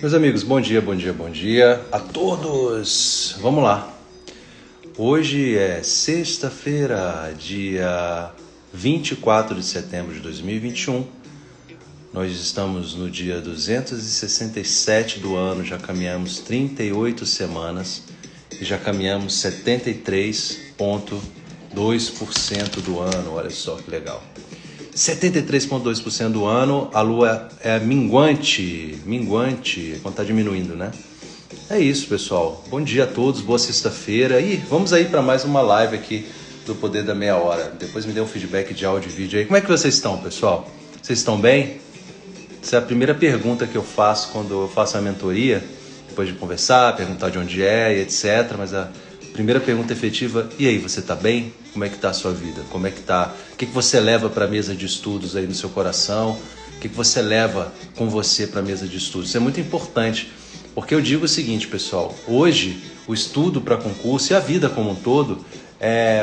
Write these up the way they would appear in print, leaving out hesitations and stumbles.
Meus amigos, bom dia, bom dia, bom dia a todos! Vamos lá! Hoje é sexta-feira, dia 24 de setembro de 2021. Nós estamos no dia 267 do ano, já caminhamos 38 semanas e já caminhamos 73,2% do ano. Olha só que legal! 73,2% do ano, a lua é minguante, quando tá diminuindo, né? É isso, pessoal. Bom dia a todos, boa sexta-feira. E vamos aí para mais uma live aqui do Poder da Meia Hora. Depois me dê um feedback de áudio e vídeo aí. Como é que vocês estão, pessoal? Vocês estão bem? Essa é a primeira pergunta que eu faço quando eu faço a mentoria, depois de conversar, perguntar de onde é e etc. Mas a primeira pergunta efetiva, e aí, você tá bem? Como é que tá a sua vida? Como é que tá? O que você leva para a mesa de estudos aí no seu coração? O que você leva com você para a mesa de estudos? Isso é muito importante, porque eu digo o seguinte, pessoal, hoje o estudo para concurso e a vida como um todo,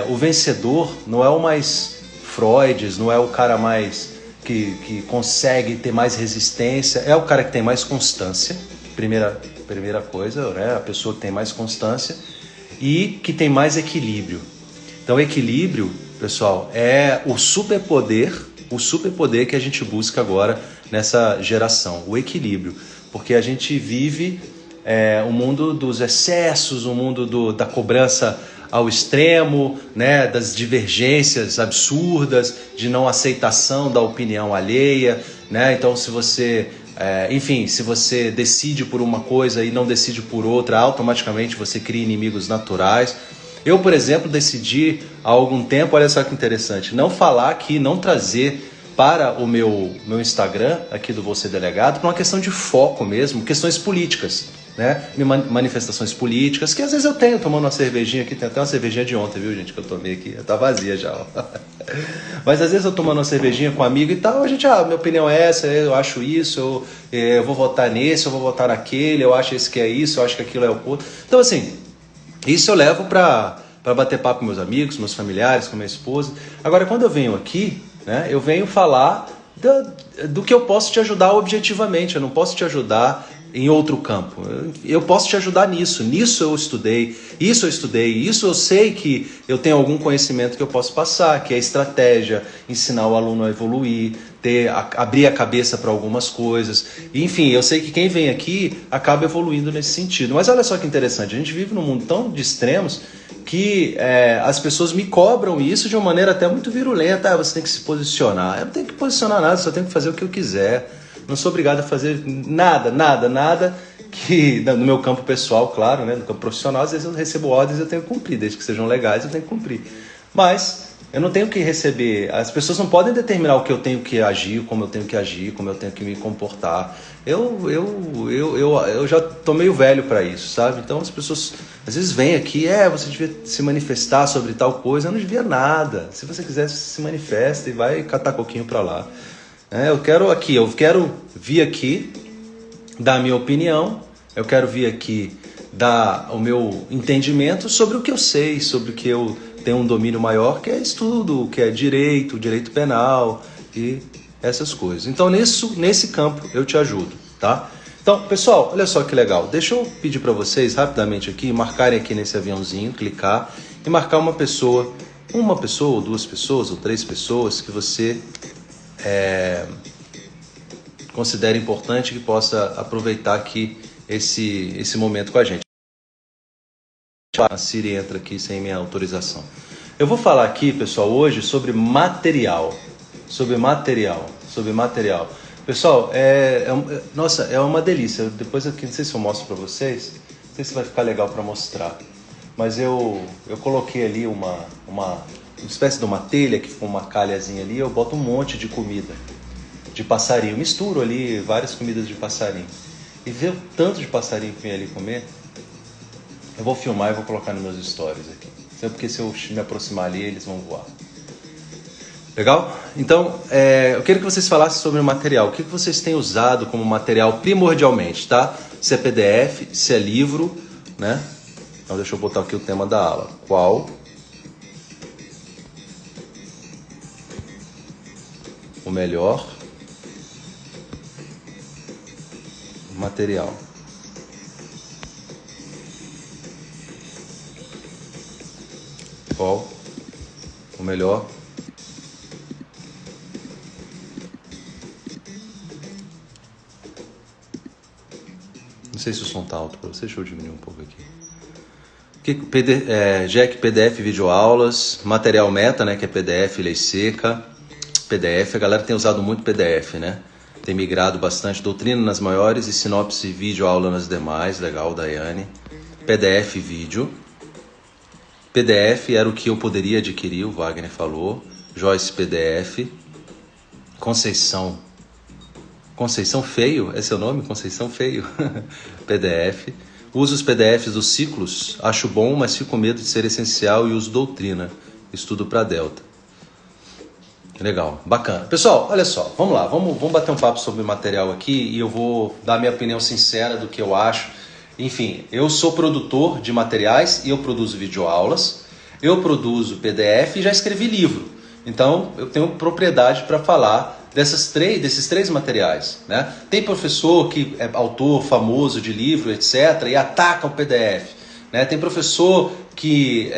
o vencedor não é o mais Freud, não é o cara mais que consegue ter mais resistência, é o cara que tem mais constância, primeira coisa, né? A pessoa que tem mais constância e que tem mais equilíbrio. Então, equilíbrio, pessoal, é o superpoder que a gente busca agora nessa geração, o equilíbrio. Porque a gente vive o mundo dos excessos, o mundo da cobrança ao extremo, né, das divergências absurdas, de não aceitação da opinião alheia, né? Então, se você decide por uma coisa e não decide por outra, automaticamente você cria inimigos naturais. Eu, por exemplo, decidi há algum tempo, olha só que interessante, não falar aqui, não trazer para o meu Instagram, aqui do Você Delegado, por uma questão de foco mesmo, questões políticas, né? Manifestações políticas, que às vezes eu tenho, tomando uma cervejinha aqui, tem até uma cervejinha de ontem, viu, gente, que eu tomei aqui, tá vazia já, ó. Mas às vezes eu tomando uma cervejinha com um amigo e tal, a gente, minha opinião é essa, eu acho isso, eu vou votar nesse, eu vou votar naquele, eu acho esse que é isso, eu acho que aquilo é o outro. Então, assim, isso eu levo para bater papo com meus amigos, meus familiares, com minha esposa. Agora, quando eu venho aqui, né, eu venho falar do que eu posso te ajudar objetivamente. Eu não posso te ajudar em outro campo. Eu posso te ajudar nisso. Nisso eu estudei, isso eu sei que eu tenho algum conhecimento que eu posso passar, que é estratégia, ensinar o aluno a evoluir, abrir a cabeça para algumas coisas. Enfim, eu sei que quem vem aqui acaba evoluindo nesse sentido. Mas olha só que interessante, a gente vive num mundo tão de extremos que as pessoas me cobram isso de uma maneira até muito virulenta. Você tem que se posicionar. Eu não tenho que posicionar nada, só tenho que fazer o que eu quiser. Não sou obrigado a fazer nada que no meu campo pessoal, claro, né? No campo profissional, às vezes eu recebo ordens e eu tenho que cumprir, desde que sejam legais eu tenho que cumprir. Mas eu não tenho que receber, as pessoas não podem determinar o que eu tenho que agir, como eu tenho que agir, como eu tenho que me comportar. Eu já tô meio velho para isso, sabe? Então as pessoas às vezes vêm aqui, você devia se manifestar sobre tal coisa. Eu não devia nada. Se você quiser, se manifesta e vai catar coquinho para lá. Eu quero vir aqui dar a minha opinião, eu quero vir aqui dar o meu entendimento sobre o que eu sei, sobre o que eu tenho um domínio maior, que é estudo, que é direito penal e essas coisas. Então, nesse campo eu te ajudo, tá? Então, pessoal, olha só que legal. Deixa eu pedir para vocês rapidamente aqui, marcarem aqui nesse aviãozinho, clicar e marcar uma pessoa, ou duas pessoas, ou três pessoas que você considere importante, que possa aproveitar aqui esse momento com a gente. A Siri entra aqui sem minha autorização. Eu vou falar aqui, pessoal, hoje sobre material. Pessoal, nossa, é uma delícia. Depois aqui, não sei se eu mostro para vocês, não sei se vai ficar legal para mostrar, mas eu coloquei ali uma espécie de uma telha que ficou uma calhazinha ali, eu boto um monte de comida de passarinho, misturo ali várias comidas de passarinho e ver o tanto de passarinho que vem ali comer. Eu vou filmar e vou colocar nos meus stories aqui, porque se eu me aproximar ali eles vão voar. Legal? Então, eu quero que vocês falassem sobre o material. O que vocês têm usado como material primordialmente, tá? Se é PDF, se é livro, né? Então deixa eu botar aqui o tema da aula. Qual o melhor material. Qual o melhor Não sei se o som tá alto para você, deixa eu diminuir um pouco aqui. Jack PDF videoaulas, material meta, né, que é PDF, lei seca, PDF, a galera tem usado muito PDF, né? Tem migrado bastante, doutrina nas maiores e sinopse vídeo aula nas demais, legal, Daiane. PDF vídeo. PDF era o que eu poderia adquirir, o Wagner falou. Joyce PDF. Conceição Feio, é seu nome? Conceição Feio. PDF. Uso os PDFs dos ciclos, acho bom, mas fico com medo de ser essencial e uso doutrina. Estudo para Delta. Legal, bacana. Pessoal, olha só, vamos lá, vamos bater um papo sobre material aqui e eu vou dar minha opinião sincera do que eu acho. Enfim, eu sou produtor de materiais e eu produzo videoaulas, eu produzo PDF e já escrevi livro. Então, eu tenho propriedade para falar desses três materiais, né? Tem professor que é autor famoso de livro, etc., e ataca o PDF. Né? Tem professor que,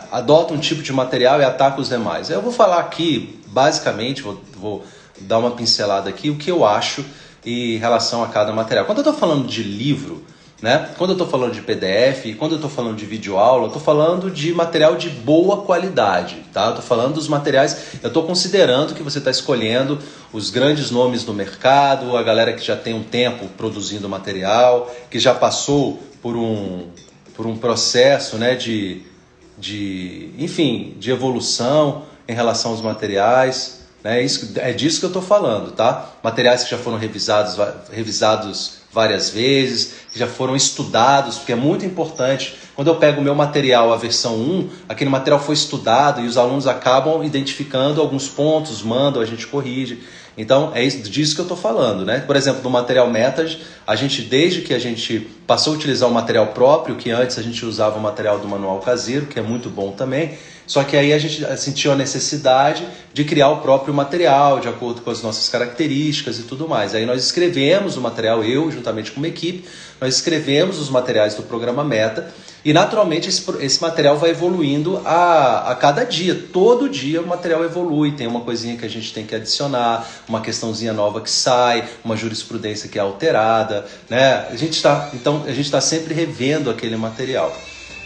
adota um tipo de material e ataca os demais. Eu vou falar aqui, basicamente, vou dar uma pincelada aqui, o que eu acho em relação a cada material. Quando eu estou falando de livro, né? Quando eu estou falando de PDF, quando eu estou falando de videoaula, eu estou falando de material de boa qualidade, tá? Eu estou falando dos materiais, eu estou considerando que você está escolhendo os grandes nomes do mercado, a galera que já tem um tempo produzindo material, que já passou por um processo, né, de evolução em relação aos materiais, né? É disso que eu estou falando, tá? Materiais que já foram revisados várias vezes, que já foram estudados, porque é muito importante. Quando eu pego o meu material, a versão 1, aquele material foi estudado e os alunos acabam identificando alguns pontos, mandam, a gente corrige. Então, é disso que eu estou falando, né? Por exemplo, no material meta, desde que a gente passou a utilizar o material próprio, que antes a gente usava o material do manual caseiro, que é muito bom também, só que aí a gente sentiu a necessidade de criar o próprio material, de acordo com as nossas características e tudo mais. Aí nós escrevemos o material, eu juntamente com uma equipe, nós escrevemos os materiais do programa Meta e naturalmente esse material vai evoluindo a cada dia. Todo dia o material evolui, tem uma coisinha que a gente tem que adicionar, uma questãozinha nova que sai, uma jurisprudência que é alterada, né? A gente está sempre revendo aquele material.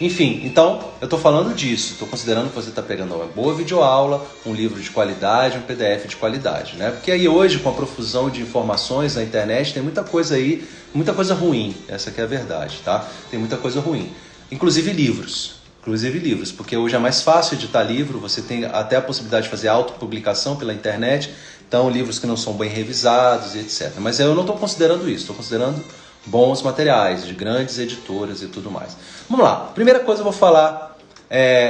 Enfim, então eu estou falando disso, estou considerando que você está pegando uma boa videoaula, um livro de qualidade, um PDF de qualidade, né? Porque aí hoje, com a profusão de informações na internet, tem muita coisa aí, muita coisa ruim, essa que é a verdade, tá? Tem muita coisa ruim, inclusive livros, porque hoje é mais fácil editar livro, você tem até a possibilidade de fazer autopublicação pela internet, então livros que não são bem revisados e etc. Mas eu não estou considerando isso, estou considerando bons materiais, de grandes editoras e tudo mais. Vamos lá, primeira coisa eu vou falar,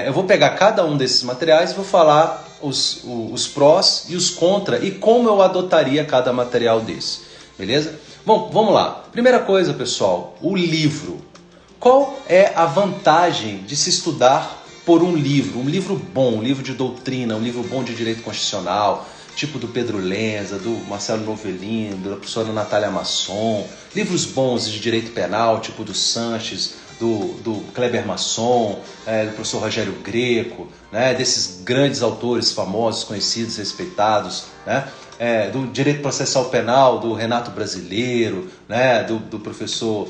eu vou pegar cada um desses materiais e vou falar os prós e os contra e como eu adotaria cada material desse, beleza? Bom, vamos lá. Primeira coisa, pessoal, o livro. Qual é a vantagem de se estudar por um livro bom, um livro de doutrina, um livro bom de direito constitucional, tipo do Pedro Lenza, do Marcelo Novelino, da professora Natália Masson, livros bons de direito penal, tipo do Sanches, do Kleber Masson, do professor Rogério Greco, né, desses grandes autores famosos, conhecidos, respeitados, né, do direito processual penal, do Renato Brasileiro, né, do professor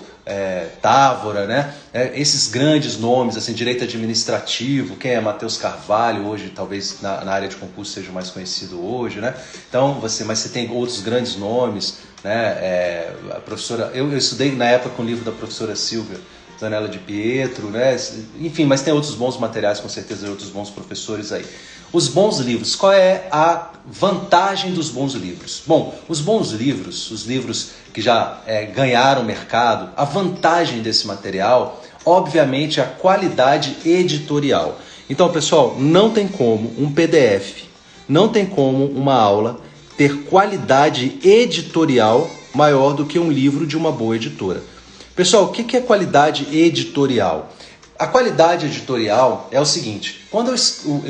Távora, né, esses grandes nomes, assim, direito administrativo, quem é Matheus Carvalho, hoje talvez na área de concurso seja mais conhecido hoje, né, então mas você tem outros grandes nomes, né, a professora, eu estudei na época com o livro da professora Silvia Zanella de Pietro, né? Enfim, mas tem outros bons materiais, com certeza, e outros bons professores aí. Os bons livros, qual é a vantagem dos bons livros? Bom, os bons livros, os livros que já ganharam mercado, a vantagem desse material, obviamente, é a qualidade editorial. Então, pessoal, não tem como um PDF, não tem como uma aula ter qualidade editorial maior do que um livro de uma boa editora. Pessoal, o que é qualidade editorial? A qualidade editorial é o seguinte, quando eu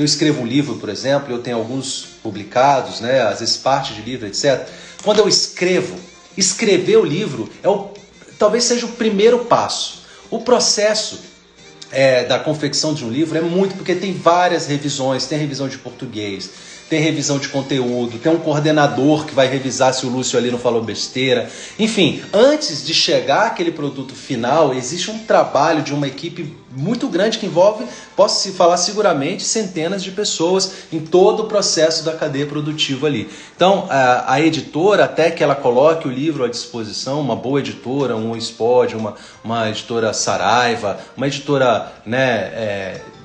escrevo um livro, por exemplo, eu tenho alguns publicados, né, às vezes parte de livro, etc. Quando eu escrevo, escrever o livro talvez seja o primeiro passo. O processo da confecção de um livro é muito, porque tem várias revisões, tem revisão de português, tem revisão de conteúdo, tem um coordenador que vai revisar se o Lúcio ali não falou besteira. Enfim, antes de chegar àquele produto final, existe um trabalho de uma equipe muito grande que envolve, posso se falar seguramente, centenas de pessoas em todo o processo da cadeia produtiva ali. Então, a editora, até que ela coloque o livro à disposição, uma boa editora, um Spod, uma editora Saraiva, uma editora,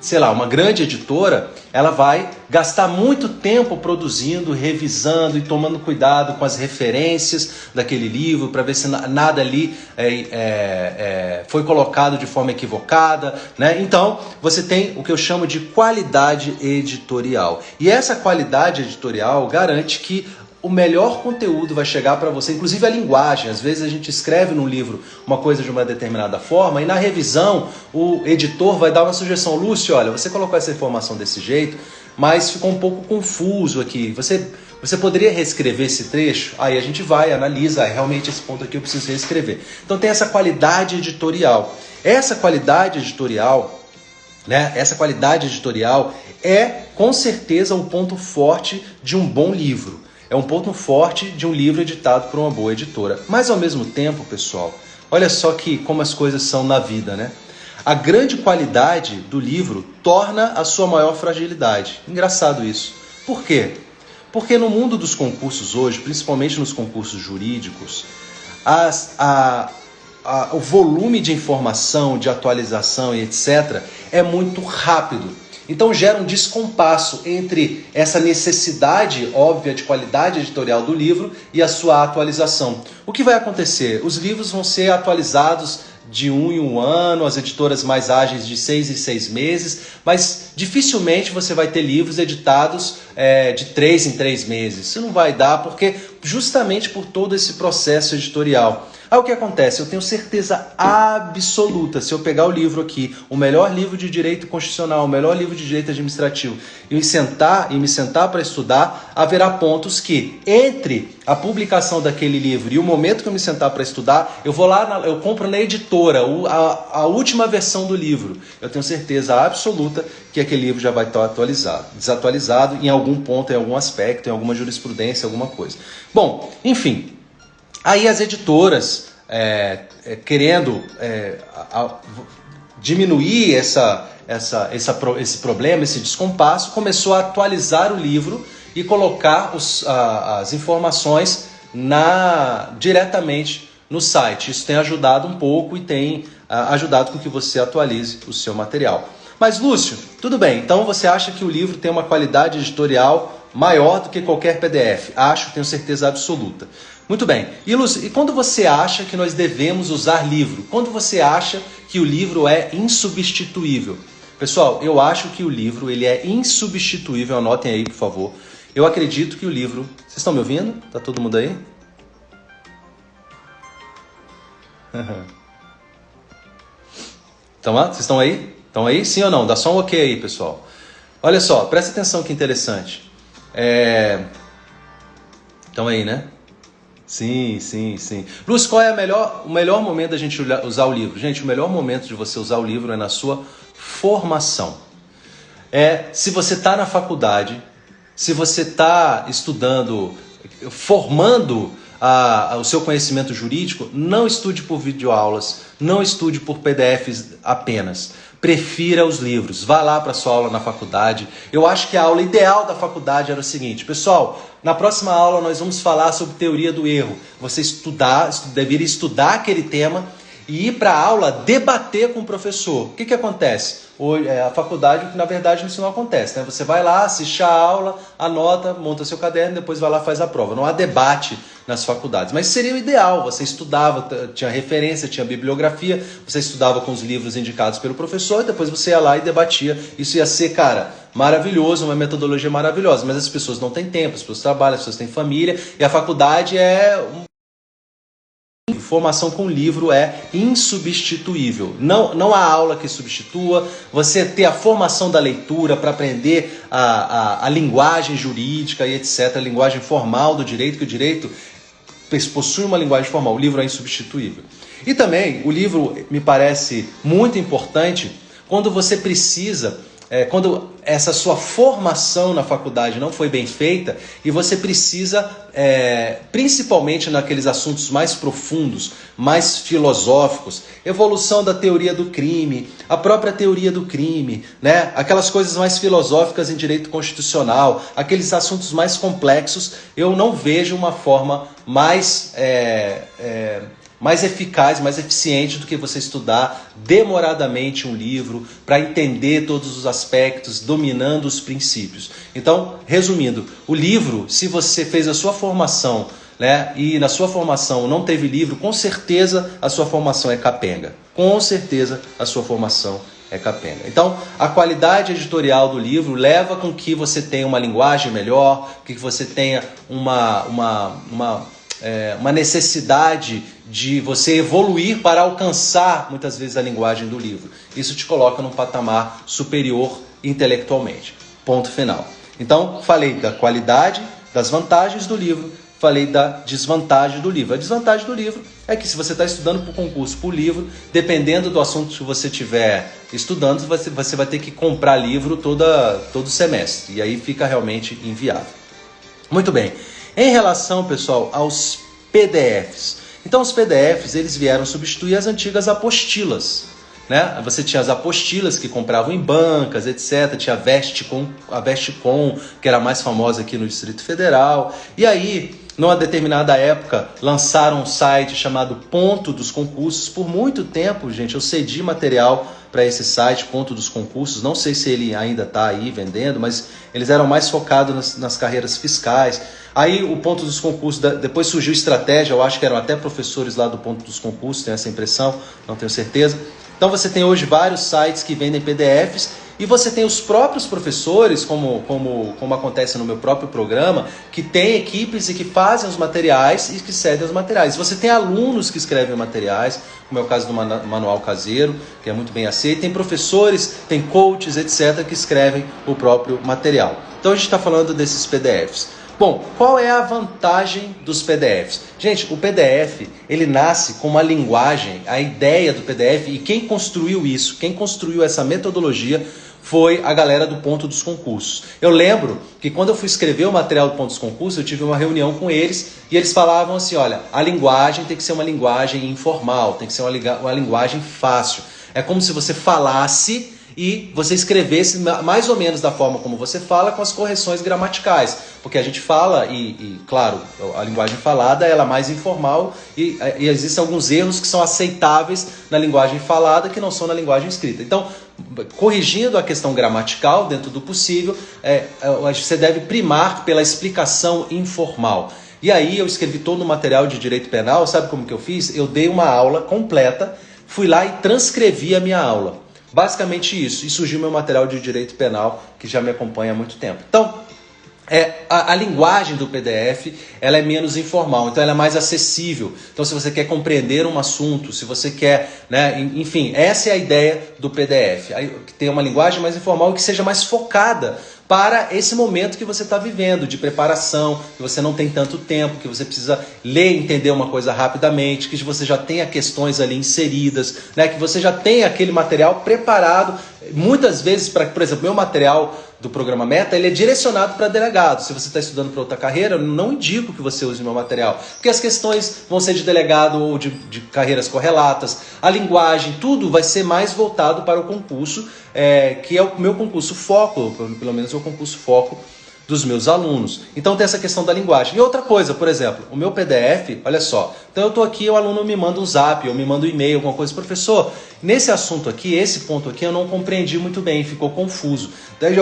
sei lá, uma grande editora, ela vai gastar muito tempo produzindo, revisando e tomando cuidado com as referências daquele livro para ver se nada ali foi colocado de forma equivocada, né? Então, você tem o que eu chamo de qualidade editorial. E essa qualidade editorial garante que o melhor conteúdo vai chegar para você, inclusive a linguagem. Às vezes a gente escreve num livro uma coisa de uma determinada forma e na revisão o editor vai dar uma sugestão. Lúcio, olha, você colocou essa informação desse jeito, mas ficou um pouco confuso aqui. Você poderia reescrever esse trecho? Aí a gente vai, analisa, realmente esse ponto aqui eu preciso reescrever. Então tem essa qualidade editorial. Essa qualidade editorial, é com certeza um ponto forte de um bom livro. É um ponto forte de um livro editado por uma boa editora. Mas ao mesmo tempo, pessoal, olha só como as coisas são na vida, né? A grande qualidade do livro torna a sua maior fragilidade. Engraçado isso. Por quê? Porque no mundo dos concursos hoje, principalmente nos concursos jurídicos, o volume de informação, de atualização e etc. é muito rápido. Então gera um descompasso entre essa necessidade óbvia de qualidade editorial do livro e a sua atualização. O que vai acontecer? Os livros vão ser atualizados de 1 em 1 ano, as editoras mais ágeis de 6 em 6 meses, mas dificilmente você vai ter livros editados de 3 em 3 meses. Isso não vai dar, porque justamente por todo esse processo editorial. Aí o que acontece? Eu tenho certeza absoluta, se eu pegar o livro aqui, o melhor livro de direito constitucional, o melhor livro de direito administrativo, e me sentar para estudar, haverá pontos que, entre a publicação daquele livro e o momento que eu me sentar para estudar, eu vou lá, eu compro na editora a última versão do livro. Eu tenho certeza absoluta que aquele livro já vai estar desatualizado em algum ponto, em algum aspecto, em alguma jurisprudência, alguma coisa. Bom, enfim. Aí as editoras, querendo diminuir esse problema, esse descompasso, começou a atualizar o livro e colocar as informações diretamente no site. Isso tem ajudado um pouco e tem ajudado com que você atualize o seu material. Mas Lúcio, tudo bem, então você acha que o livro tem uma qualidade editorial maior do que qualquer PDF? Acho, tenho certeza absoluta. Muito bem. E Lúcio, e quando você acha que nós devemos usar livro? Quando você acha que o livro é insubstituível? Pessoal, eu acho que o livro ele é insubstituível. Anotem aí, por favor. Eu acredito que o livro... Vocês estão me ouvindo? Tá todo mundo aí? Então, vocês estão aí? Estão aí? Sim ou não? Dá só um ok aí, pessoal. Olha só, presta atenção que interessante. Estão aí, né? Sim. Lúcio, qual é o melhor momento da gente usar o livro? Gente, o melhor momento de você usar o livro é na sua formação. Se você está na faculdade, se você está estudando, formando o seu conhecimento jurídico, não estude por videoaulas, não estude por PDFs apenas. Prefira os livros, vá lá para a sua aula na faculdade. Eu acho que a aula ideal da faculdade era o seguinte: pessoal, na próxima aula nós vamos falar sobre teoria do erro. Você deveria estudar aquele tema e ir para a aula debater com o professor. O que acontece? A faculdade, na verdade, isso não acontece, né? Você vai lá, assiste a aula, anota, monta seu caderno, depois vai lá e faz a prova. Não há debate nas faculdades. Mas seria o ideal, você estudava, tinha referência, tinha bibliografia, você estudava com os livros indicados pelo professor, e depois você ia lá e debatia. Isso ia ser, cara, maravilhoso, uma metodologia maravilhosa. Mas as pessoas não têm tempo, as pessoas trabalham, as pessoas têm família, e a faculdade Formação com livro é insubstituível. Não há aula que substitua. Você ter a formação da leitura para aprender a linguagem jurídica e etc., a linguagem formal do direito, que o direito possui uma linguagem formal. O livro é insubstituível. E também o livro me parece muito importante quando você precisa, quando essa sua formação na faculdade não foi bem feita e você precisa, principalmente naqueles assuntos mais profundos, mais filosóficos, evolução da teoria do crime, a própria teoria do crime, né? Aquelas coisas mais filosóficas em direito constitucional, aqueles assuntos mais complexos, eu não vejo uma forma mais eficaz, mais eficiente do que você estudar demoradamente um livro para entender todos os aspectos, dominando os princípios. Então, resumindo, o livro, se você fez a sua formação, né, e na sua formação não teve livro, com certeza a sua formação é capenga. Com certeza a sua formação é capenga. Então, a qualidade editorial do livro leva com que você tenha uma linguagem melhor, que você tenha uma necessidade de você evoluir para alcançar, muitas vezes, a linguagem do livro. Isso te coloca num patamar superior intelectualmente. Ponto final. Então, falei da qualidade, das vantagens do livro, falei da desvantagem do livro. A desvantagem do livro é que se você está estudando para o concurso, por livro, dependendo do assunto que você estiver estudando, você vai ter que comprar livro todo semestre. E aí fica realmente inviável. Muito bem. Em relação, pessoal, aos PDFs. Então, os PDFs, eles vieram substituir as antigas apostilas, né? Você tinha as apostilas que compravam em bancas, etc. Tinha a Vestcom, que era a mais famosa aqui no Distrito Federal. E aí, numa determinada época, lançaram um site chamado Ponto dos Concursos. Por muito tempo, gente, eu cedi material para esse site, Ponto dos Concursos. Não sei se ele ainda está aí vendendo, mas eles eram mais focados nas carreiras fiscais. Aí o Ponto dos Concursos, depois surgiu Estratégia, eu acho que eram até professores lá do Ponto dos Concursos, tenho essa impressão, não tenho certeza. Então você tem hoje vários sites que vendem PDFs e você tem os próprios professores, como acontece no meu próprio programa, que tem equipes e que fazem os materiais e que cedem os materiais. Você tem alunos que escrevem materiais, como é o caso do Manual Caseiro, que é muito bem aceito. Tem professores, tem coaches, etc., que escrevem o próprio material. Então a gente está falando desses PDFs. Bom, qual é a vantagem dos PDFs? Gente, o PDF, ele nasce com uma linguagem, a ideia do PDF, e quem construiu isso, quem construiu essa metodologia, foi a galera do Ponto dos Concursos. Eu lembro que quando eu fui escrever o material do Ponto dos Concursos, eu tive uma reunião com eles e eles falavam assim, olha, a linguagem tem que ser uma linguagem informal, tem que ser uma linguagem fácil. É como se você falasse e você escrevesse mais ou menos da forma como você fala, com as correções gramaticais. Porque a gente fala, claro, a linguagem falada ela é mais informal e existem alguns erros que são aceitáveis na linguagem falada que não são na linguagem escrita. Então, corrigindo a questão gramatical dentro do possível, você deve primar pela explicação informal. E aí eu escrevi todo o material de direito penal, sabe como que eu fiz? Eu dei uma aula completa, fui lá e transcrevi a minha aula. Basicamente isso, e surgiu meu material de direito penal, que já me acompanha há muito tempo. Então, a linguagem do PDF ela é menos informal, então ela é mais acessível. Então, se você quer compreender um assunto, se você quer, né, enfim, essa é a ideia do PDF. Que tenha uma linguagem mais informal e que seja mais focada para esse momento que você está vivendo, de preparação, que você não tem tanto tempo, que você precisa ler e entender uma coisa rapidamente, que você já tenha questões ali inseridas, né, que você já tenha aquele material preparado. Muitas vezes, por exemplo, meu material do programa Meta, ele é direcionado para delegado. Se você está estudando para outra carreira, eu não indico que você use meu material, porque as questões vão ser de delegado ou de carreiras correlatas, a linguagem, tudo vai ser mais voltado para o concurso, que é o meu concurso foco, pelo menos é o concurso foco dos meus alunos. Então tem essa questão da linguagem. E outra coisa, por exemplo, o meu PDF, olha só, então eu estou aqui, o aluno me manda um zap, ou me manda um e-mail, alguma coisa, professor, nesse assunto aqui, esse ponto aqui eu não compreendi muito bem, ficou confuso. Daí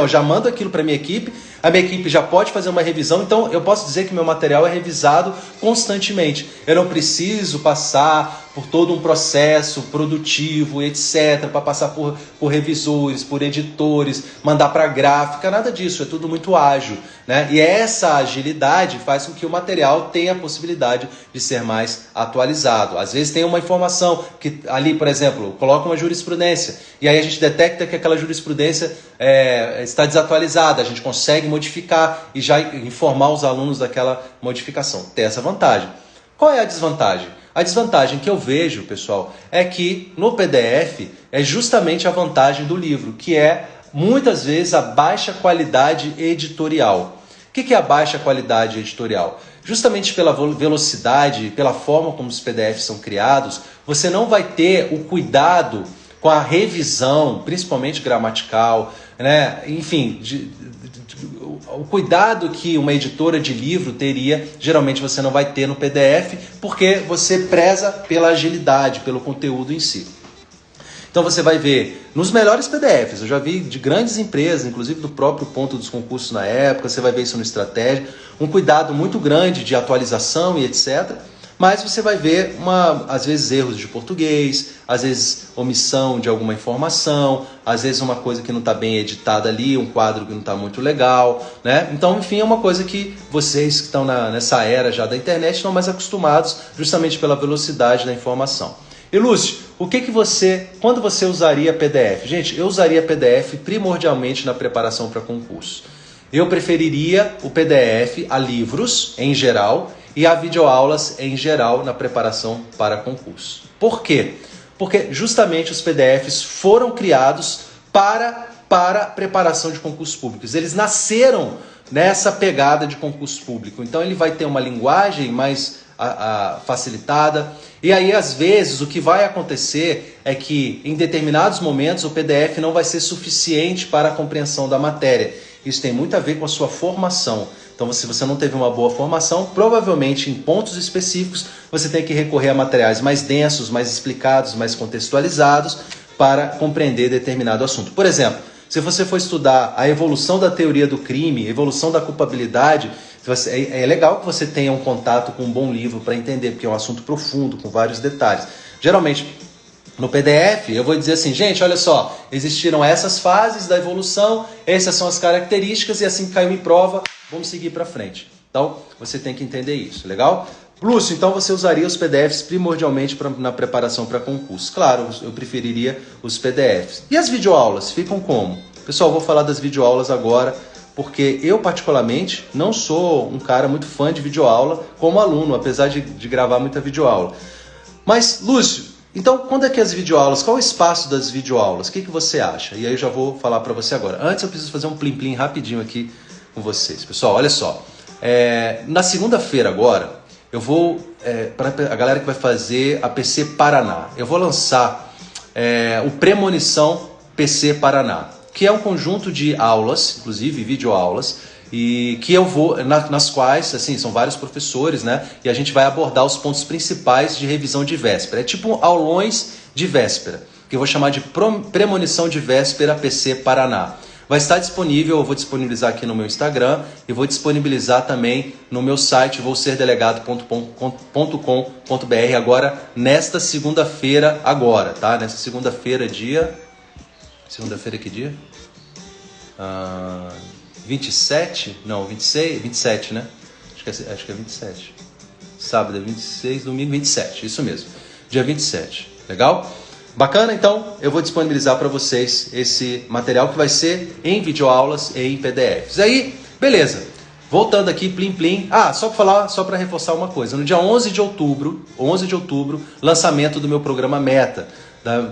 já mando aquilo para a minha equipe, a minha equipe já pode fazer uma revisão, então eu posso dizer que meu material é revisado constantemente. Eu não preciso passar por todo um processo produtivo, etc., para passar por revisores, por editores, mandar para gráfica, nada disso, é tudo muito ágil, né? E essa agilidade faz com que o material tenha a possibilidade de ser mais atualizado. Às vezes tem uma informação que ali, por exemplo, coloca uma jurisprudência, e aí a gente detecta que aquela jurisprudência está desatualizada, a gente consegue modificar e já informar os alunos daquela modificação. Tem essa vantagem. Qual é a desvantagem? A desvantagem que eu vejo, pessoal, é que no PDF é justamente a vantagem do livro, que é muitas vezes a baixa qualidade editorial. O que é a baixa qualidade editorial? Justamente pela velocidade, pela forma como os PDFs são criados, você não vai ter o cuidado com a revisão, principalmente gramatical, né? Enfim, o cuidado que uma editora de livro teria, geralmente você não vai ter no PDF, porque você preza pela agilidade, pelo conteúdo em si. Então você vai ver nos melhores PDFs, eu já vi de grandes empresas, inclusive do próprio Ponto dos Concursos na época, você vai ver isso no Estratégia, um cuidado muito grande de atualização e etc., mas você vai ver, às vezes, erros de português, às vezes omissão de alguma informação, às vezes uma coisa que não está bem editada ali, um quadro que não está muito legal, né? Então, enfim, é uma coisa que vocês que estão nessa era já da internet estão mais acostumados justamente pela velocidade da informação. E Lúcio, quando você usaria PDF? Gente, eu usaria PDF primordialmente na preparação para concurso. Eu preferiria o PDF a livros, em geral, e a videoaulas, em geral, na preparação para concurso. Por quê? Porque justamente os PDFs foram criados para preparação de concursos públicos. Eles nasceram nessa pegada de concurso público. Então ele vai ter uma linguagem mais facilitada. E aí, às vezes, o que vai acontecer é que, em determinados momentos, o PDF não vai ser suficiente para a compreensão da matéria. Isso tem muito a ver com a sua formação. Então, se você não teve uma boa formação, provavelmente em pontos específicos, você tem que recorrer a materiais mais densos, mais explicados, mais contextualizados para compreender determinado assunto. Por exemplo, se você for estudar a evolução da teoria do crime, evolução da culpabilidade, é legal que você tenha um contato com um bom livro para entender, porque é um assunto profundo, com vários detalhes. Geralmente, no PDF, eu vou dizer assim, gente, olha só, existiram essas fases da evolução, essas são as características, e assim que caiu em prova, vamos seguir para frente. Então, você tem que entender isso, legal? Lúcio, então você usaria os PDFs primordialmente na preparação para concurso. Claro, eu preferiria os PDFs. E as videoaulas, ficam como? Pessoal, eu vou falar das videoaulas agora, porque eu, particularmente, não sou um cara muito fã de videoaula como aluno, apesar de gravar muita videoaula. Mas, Lúcio, então, quando é que as videoaulas, qual é o espaço das videoaulas? O que você acha? E aí eu já vou falar para você agora. Antes eu preciso fazer um plim-plim rapidinho aqui com vocês. Pessoal, olha só. Na segunda-feira agora, eu vou, para a galera que vai fazer a PC Paraná, eu vou lançar o Premonição PC Paraná, que é um conjunto de aulas, inclusive videoaulas, e que eu vou, nas quais, assim, são vários professores, né? E a gente vai abordar os pontos principais de revisão de véspera. É tipo aulões de véspera, que eu vou chamar de Premonição de Véspera PC Paraná. Vai estar disponível, eu vou disponibilizar aqui no meu Instagram e vou disponibilizar também no meu site vouserdelegado.com.br agora, nesta segunda-feira agora, tá? Nesta segunda-feira, segunda-feira que dia? 27? Não, 26? 27, né? Acho que é 27. Sábado é 26, domingo 27, isso mesmo. Dia 27, legal? Bacana? Então, eu vou disponibilizar para vocês esse material que vai ser em videoaulas e em PDFs. Aí, beleza. Voltando aqui, plim plim. Só para reforçar uma coisa. No dia 11 de outubro, lançamento do meu programa Meta,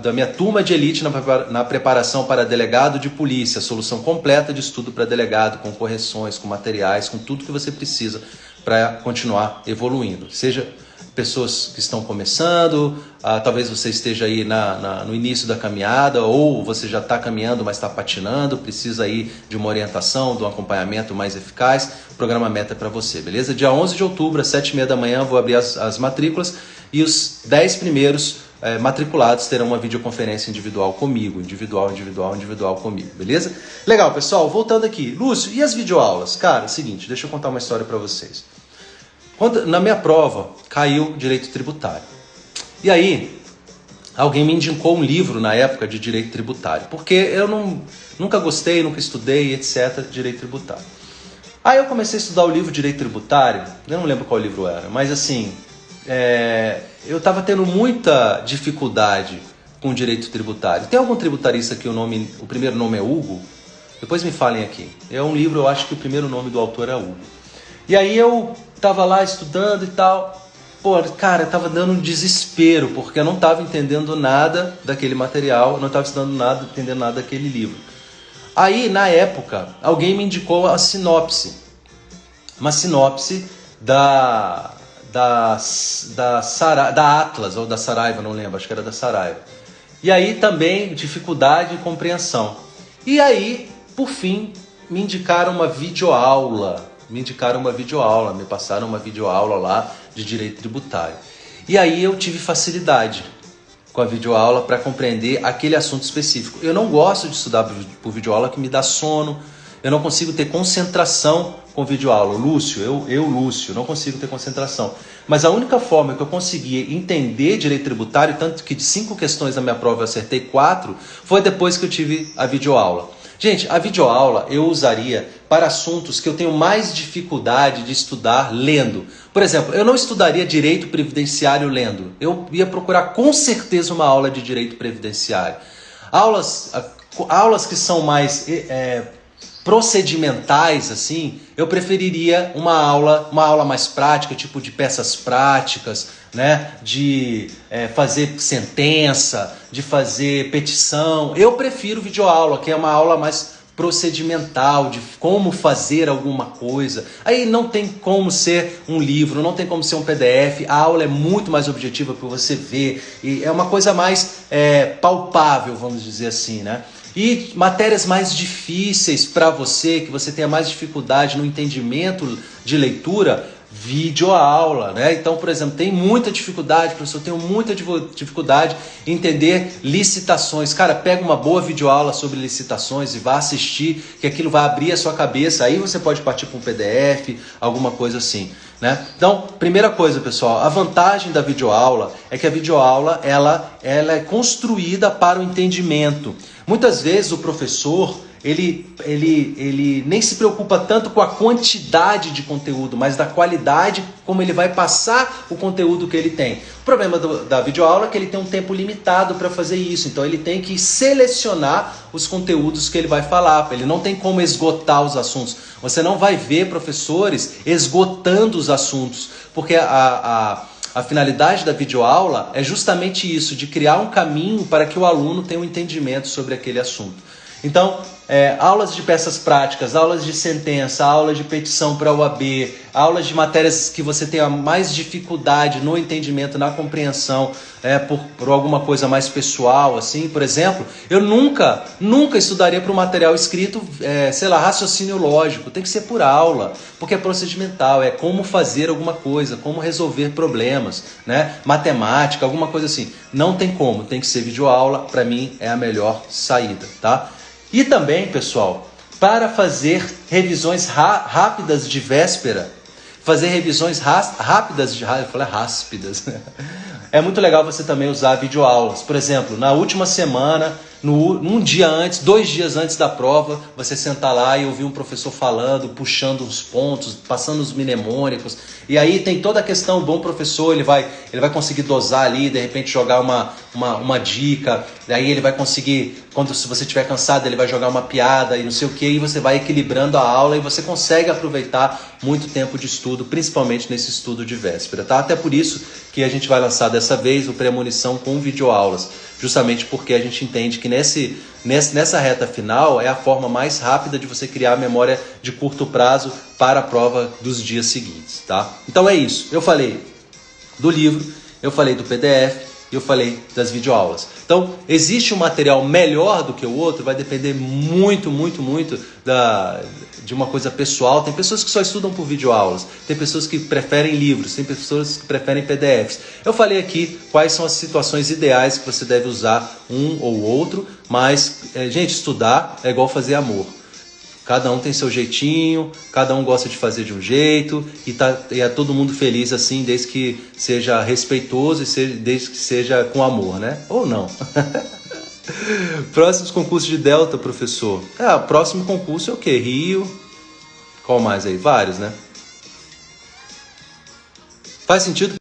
da minha turma de elite na preparação para delegado de polícia, solução completa de estudo para delegado, com correções, com materiais, com tudo que você precisa para continuar evoluindo. Seja pessoas que estão começando, talvez você esteja aí no início da caminhada, ou você já está caminhando, mas está patinando, precisa aí de uma orientação, de um acompanhamento mais eficaz. O programa Meta é para você, beleza? Dia 11 de outubro, às 7h30 da manhã, vou abrir as matrículas e os 10 primeiros matriculados terão uma videoconferência individual comigo, individual comigo, beleza? Legal, pessoal, voltando aqui. Lúcio, e as videoaulas? Cara, é o seguinte, deixa eu contar uma história para vocês. Na minha prova, caiu direito tributário. E aí, alguém me indicou um livro na época de direito tributário, porque eu nunca gostei, nunca estudei, etc., de direito tributário. Aí eu comecei a estudar o livro de direito tributário, eu não lembro qual livro era, mas assim, eu estava tendo muita dificuldade com o direito tributário. Tem algum tributarista que o primeiro nome é Hugo? Depois me falem aqui. É um livro, eu acho que o primeiro nome do autor é Hugo. E aí eu estava lá estudando e tal. Pô, cara, tava dando um desespero, porque eu não estava entendendo nada daquele material, não estava estudando nada, entendendo nada daquele livro. Aí, na época, alguém me indicou a sinopse. Uma sinopse da Atlas, ou da Saraiva, não lembro, acho que era da Saraiva. E aí também, dificuldade de compreensão. E aí, por fim, me indicaram uma videoaula. Me passaram uma videoaula lá de direito tributário. E aí eu tive facilidade com a videoaula para compreender aquele assunto específico. Eu não gosto de estudar por videoaula, que me dá sono, eu não consigo ter concentração com videoaula. Lúcio, Lúcio, não consigo ter concentração. Mas a única forma que eu consegui entender direito tributário, tanto que de 5 questões na minha prova eu acertei 4, foi depois que eu tive a videoaula. Gente, a videoaula eu usaria para assuntos que eu tenho mais dificuldade de estudar lendo. Por exemplo, eu não estudaria direito previdenciário lendo. Eu ia procurar com certeza uma aula de direito previdenciário. Aulas que são mais procedimentais, assim, eu preferiria uma aula mais prática, tipo de peças práticas, né? De fazer sentença, de fazer petição. Eu prefiro videoaula, que é uma aula mais procedimental, de como fazer alguma coisa. Aí não tem como ser um livro, não tem como ser um PDF. A aula é muito mais objetiva para você ver. E é uma coisa mais palpável, vamos dizer assim, né? E matérias mais difíceis para você, que você tenha mais dificuldade no entendimento de leitura, videoaula, né? Então, por exemplo, tem muita dificuldade, professor, eu tenho muita dificuldade em entender licitações. Cara, pega uma boa videoaula sobre licitações e vá assistir, que aquilo vai abrir a sua cabeça. Aí você pode partir para um PDF, alguma coisa assim, né? Então, primeira coisa, pessoal, a vantagem da videoaula é que a videoaula ela é construída para o entendimento. Muitas vezes o professor ele nem se preocupa tanto com a quantidade de conteúdo, mas da qualidade como ele vai passar o conteúdo que ele tem. O problema da videoaula é que ele tem um tempo limitado para fazer isso, então ele tem que selecionar os conteúdos que ele vai falar, ele não tem como esgotar os assuntos. Você não vai ver professores esgotando os assuntos, porque a finalidade da videoaula é justamente isso, de criar um caminho para que o aluno tenha um entendimento sobre aquele assunto. Então, aulas de peças práticas, aulas de sentença, aulas de petição para a OAB, aulas de matérias que você tenha mais dificuldade no entendimento, na compreensão, por alguma coisa mais pessoal, assim, por exemplo, eu nunca estudaria para um material escrito, raciocínio lógico, tem que ser por aula, porque é procedimental, é como fazer alguma coisa, como resolver problemas, né? Matemática, alguma coisa assim. Não tem como, tem que ser videoaula, para mim é a melhor saída, tá? E também, pessoal, para fazer revisões rápidas de véspera, fazer revisões rápidas de... Eu falei ráspidas. É muito legal você também usar videoaulas. Por exemplo, na última semana, um dia antes, 2 dias antes da prova, você sentar lá e ouvir um professor falando, puxando os pontos, passando os mnemônicos. E aí tem toda a questão, o bom professor, ele vai conseguir dosar ali, de repente jogar uma dica. Daí ele vai conseguir, se você estiver cansado, ele vai jogar uma piada e não sei o que, e você vai equilibrando a aula e você consegue aproveitar muito tempo de estudo, principalmente nesse estudo de véspera, tá? Até por isso que a gente vai lançar dessa vez o Premonição com videoaulas, justamente porque a gente entende que nessa reta final é a forma mais rápida de você criar a memória de curto prazo para a prova dos dias seguintes, tá? Então é isso, eu falei do livro, eu falei do PDF, eu falei das videoaulas. Então, existe um material melhor do que o outro, vai depender muito, muito, muito de uma coisa pessoal. Tem pessoas que só estudam por videoaulas, tem pessoas que preferem livros, tem pessoas que preferem PDFs. Eu falei aqui quais são as situações ideais que você deve usar um ou outro, mas, gente, estudar é igual fazer amor. Cada um tem seu jeitinho, cada um gosta de fazer de um jeito e é todo mundo feliz assim, desde que seja respeitoso e desde que seja com amor, né? Ou não. Próximos concursos de Delta, professor. O próximo concurso é o quê? Rio. Qual mais aí? Vários, né? Faz sentido?